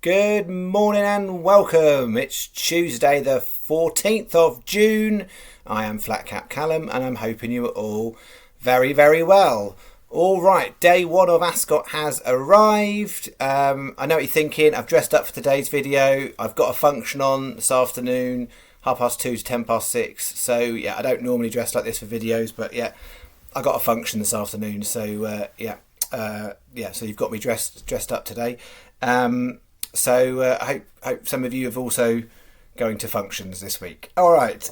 Good morning and welcome. It's Tuesday the 14th of June. I am Flat Cap Callum and I'm hoping you are all very, very well. Alright, day one of Ascot has arrived. I know what you're thinking. I've dressed up for today's video. I've got a function on this afternoon, 2:30 to 6:10. So yeah, I don't normally dress like this for videos, but yeah, I got a function this afternoon. So so you've got me dressed up today. I hope some of you have also going to functions this week. All right.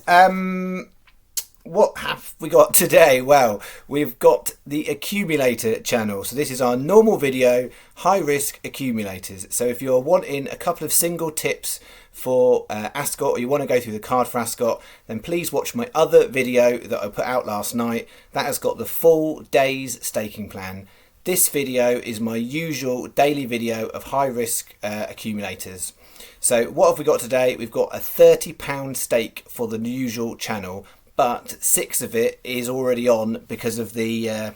What have we got today? Well, we've got the accumulator channel. So this is our normal video, high risk accumulators. So if you're wanting a couple of single tips for Ascot, or you want to go through the card for Ascot, then please watch my other video that I put out last night. That has got the full day's staking plan. This video is my usual daily video of high risk accumulators. So what have we got today? We've got a £30 stake for the usual channel, but 6 of it is already on because of the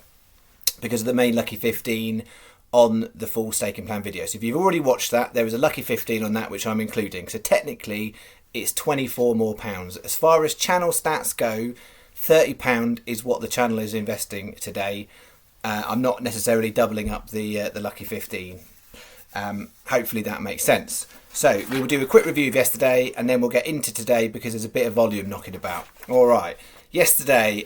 main Lucky 15 on the full staking plan video. So if you've already watched that, there is a Lucky 15 on that which I'm including. So technically it's 24 more pounds. As far as channel stats go, £30 is what the channel is investing today. I'm not necessarily doubling up the Lucky 15. Hopefully that makes sense. So we will do a quick review of yesterday and then we'll get into today because there's a bit of volume knocking about. All right. Yesterday,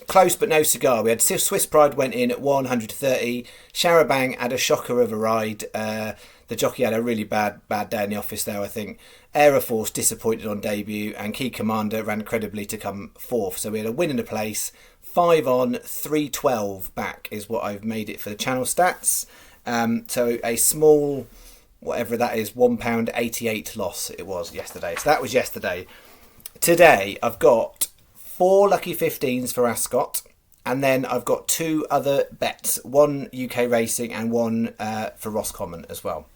close but no cigar. We had Swiss Pride went in at 130. Sharabang had a shocker of a ride. The jockey had a really bad day in the office there, I think. Air Force disappointed on debut and Key Commander ran credibly to come fourth. So we had a win in a place. 5 on, 312 back is what I've made it for the channel stats. So a small, whatever that is, £1.88 loss it was yesterday. So that was yesterday. Today I've got 4 Lucky 15s for Ascot. And then I've got 2 other bets, one UK Racing and one for Rosscommon as well.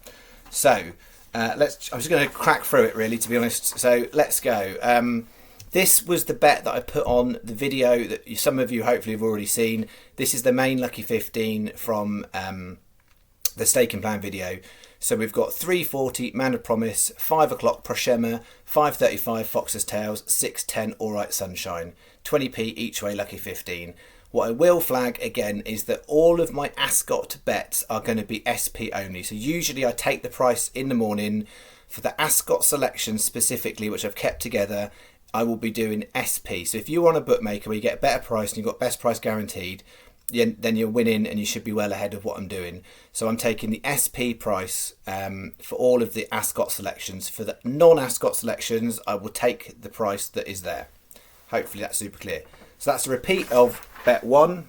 So I'm just going to crack through it really, to be honest. So let's go. This was the bet that I put on the video that some of you hopefully have already seen. This is the main Lucky 15 from the staking plan video. So we've got 3:40 Man of Promise, 5 o'clock Proshema, 5:35 Fox's Tails, 6:10 All Right Sunshine, 20p each way Lucky 15. What I will flag again is that all of my Ascot bets are going to be SP only. So usually I take the price in the morning. For the Ascot selection specifically, which I've kept together, I will be doing SP. So if you want a bookmaker where you get a better price and you've got best price guaranteed, then you're winning and you should be well ahead of what I'm doing. So I'm taking the SP price for all of the Ascot selections. For the non-Ascot selections, I will take the price that is there. Hopefully that's super clear. So that's a repeat of bet 1.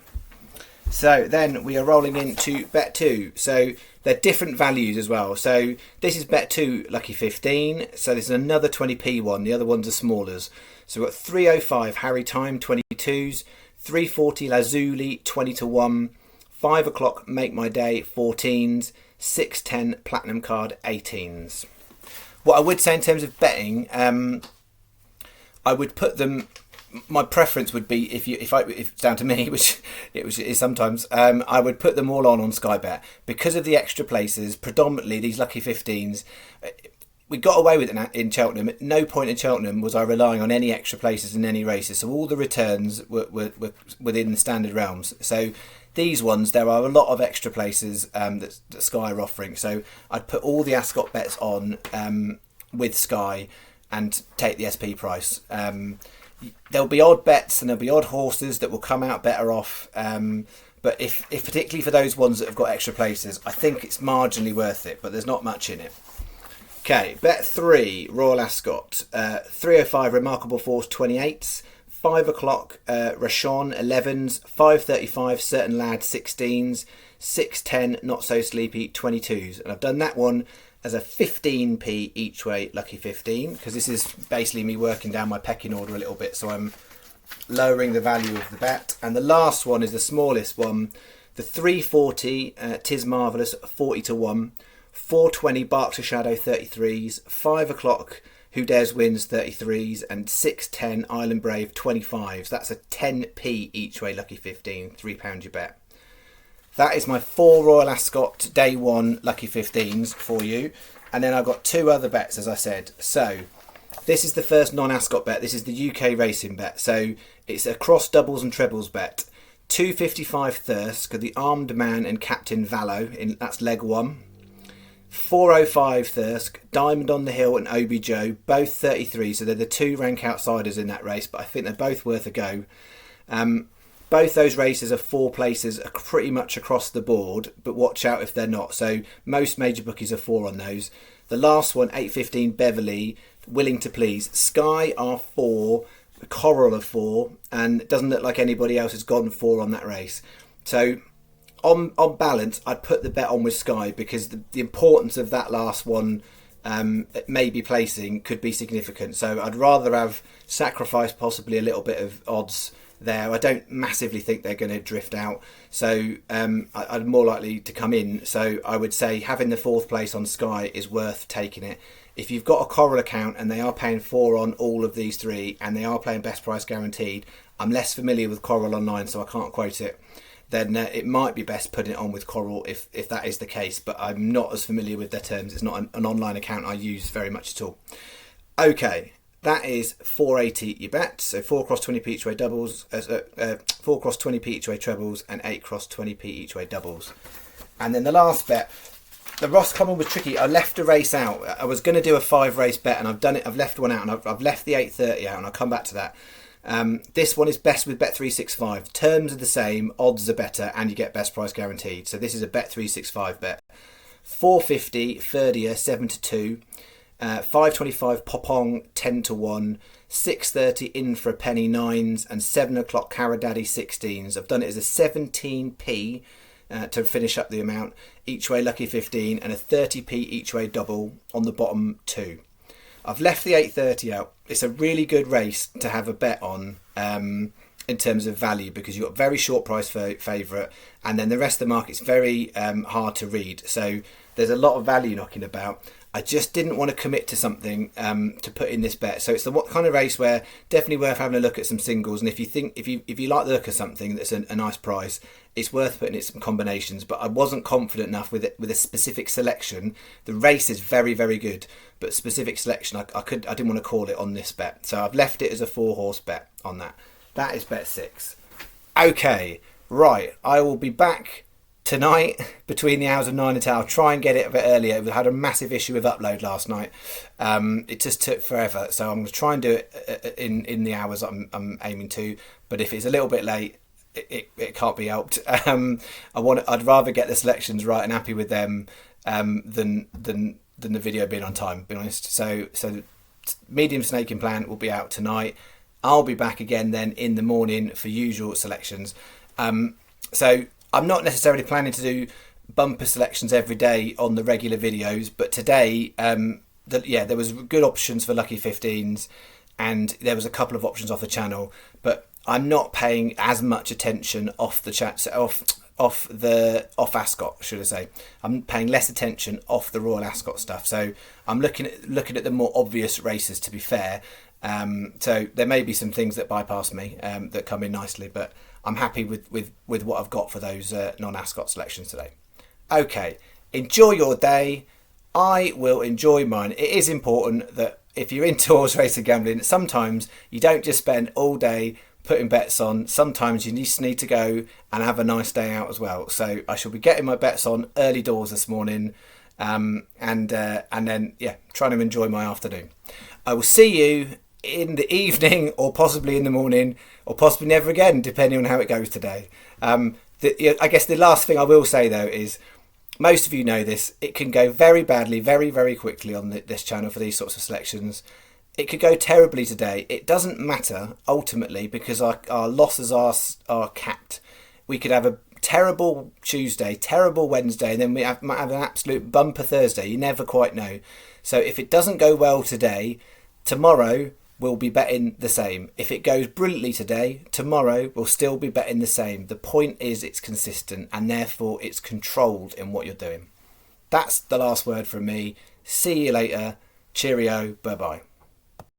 So then we are rolling into bet 2. So they're different values as well. So this is bet 2 Lucky 15. So this is another 20p one. The other ones are smallers. So we've got 3:05 Harry Time 22s, 3:40 Lazuli 20 to 1, 5 o'clock Make My Day 14s, 6:10 Platinum Card 18s. What I would say in terms of betting, I would put them. My preference would be if it's down to me, which is sometimes, I would put them all on Sky Bet because of the extra places. Predominantly these Lucky 15s, we got away with it in Cheltenham. At no point in Cheltenham was I relying on any extra places in any races, so all the returns were within the standard realms. So these ones, there are a lot of extra places that Sky are offering. So I'd put all the Ascot bets on with Sky and take the SP price. There'll be odd bets and there'll be odd horses that will come out better off. But if particularly for those ones that have got extra places, I think it's marginally worth it, but there's not much in it. Okay, bet 3, Royal Ascot. 3:05 Remarkable Force 28s, 5 o'clock Rashon 11s, 5:35 Certain Lad 16s, 6:10 Not So Sleepy 22s. And I've done that one as a 15p each way Lucky 15 because this is basically me working down my pecking order a little bit, so I'm lowering the value of the bet. And the last one is the smallest one, the 3:40 Tis Marvellous 40 to 1, 4:20 Berkshire Shadow 33s, 5 o'clock Who Dares Wins 33s, and 6:10 Island Brave 25s. That's a 10p each way Lucky 15, £3 you bet. That is my 4 Royal Ascot Day 1 Lucky 15s for you. And then I've got 2 other bets, as I said. So this is the first non-Ascot bet. This is the UK racing bet. So it's a cross doubles and trebles bet. 255 Thirsk, the Armed Man and Captain Vallo, that's leg 1. 405 Thirsk, Diamond on the Hill and Obi Joe, both 33. So they're the 2 rank outsiders in that race, but I think they're both worth a go. Both those races are 4 places pretty much across the board, but watch out if they're not. So most major bookies are 4 on those. The last one, 815 Beverley, Willing to Please. Sky are 4, Coral are 4, and it doesn't look like anybody else has gone 4 on that race. So on balance, I'd put the bet on with Sky because the importance of that last one maybe placing could be significant. So I'd rather have sacrificed possibly a little bit of odds there. I don't massively think they're going to drift out, so I'm more likely to come in. So I would say having the 4th place on Sky is worth taking it. If you've got a Coral account and they are paying 4 on all of these 3 and they are playing best price guaranteed, I'm less familiar with Coral online, so I can't quote it, then it might be best putting it on with Coral if that is the case, but I'm not as familiar with their terms. It's not an online account I use very much at all. Okay, that is 480 your bet. So 4 cross 20p each way doubles, 4 cross 20p each way trebles, and 8 cross 20p each way doubles. And then the last bet, the Rosscommon was tricky. I left a race out. I was going to do a 5 race bet, and I've done it. I've left one out, and I've left the 830 out, and I'll come back to that. This one is best with Bet365. Terms are the same, odds are better, and you get best price guaranteed. So this is a Bet365 bet. 450 Ferdia 7-2. 525 Popong 10-1, 630 in for a penny 9s, and 7 o'clock Caradaddy 16s. I've done it as a 17p to finish up the amount, each way lucky 15, and a 30p each way double on the bottom 2. I've left the 830 out. It's a really good race to have a bet on in terms of value because you've got very short price favourite, and then the rest of the market's very hard to read. So there's a lot of value knocking about. I just didn't want to commit to something to put in this bet. So it's the kind of race where definitely worth having a look at some singles. And if you like the look of something that's a nice price, it's worth putting in some combinations. But I wasn't confident enough with a specific selection. The race is very, very good, but specific selection I didn't want to call it on this bet. So I've left it as a 4-horse bet on that. That is bet 6. Okay, right. I will be back tonight between the hours of 9 and 10. I'll try and get it a bit earlier. We had a massive issue with upload last night. It just took forever, so I'm going to try and do it in the hours I'm aiming to. But if it's a little bit late, it can't be helped. I'd rather get the selections right and happy with them than the video being on time, to be honest. So medium snake implant will be out tonight. I'll be back again then in the morning for usual selections. So I'm not necessarily planning to do bumper selections every day on the regular videos, but today, there was good options for lucky 15s, and there was a couple of options off the channel. But I'm not paying as much attention off Ascot, should I say? I'm paying less attention off the Royal Ascot stuff. So I'm looking at the more obvious races. To be fair, so there may be some things that bypass me that come in nicely, but I'm happy with what I've got for those non-Ascot selections today. Okay, enjoy your day. I will enjoy mine. It is important that if you're into horse racing gambling, sometimes you don't just spend all day putting bets on. Sometimes you just need to go and have a nice day out as well. So I shall be getting my bets on early doors this morning, and then trying to enjoy my afternoon. I will see you in the evening, or possibly in the morning, or possibly never again, depending on how it goes today. I guess the last thing I will say though is, most of you know this, it can go very badly very, very quickly on this channel for these sorts of selections. It could go terribly today. It doesn't matter ultimately, because our losses are capped. We could have a terrible Tuesday, terrible Wednesday, and then we might have an absolute bumper Thursday. You never quite know. So if it doesn't go well today, tomorrow we'll be betting the same. If it goes brilliantly today, tomorrow we'll still be betting the same. The point is it's consistent, and therefore it's controlled in what you're doing. That's the last word from me. See you later. Cheerio. Bye-bye.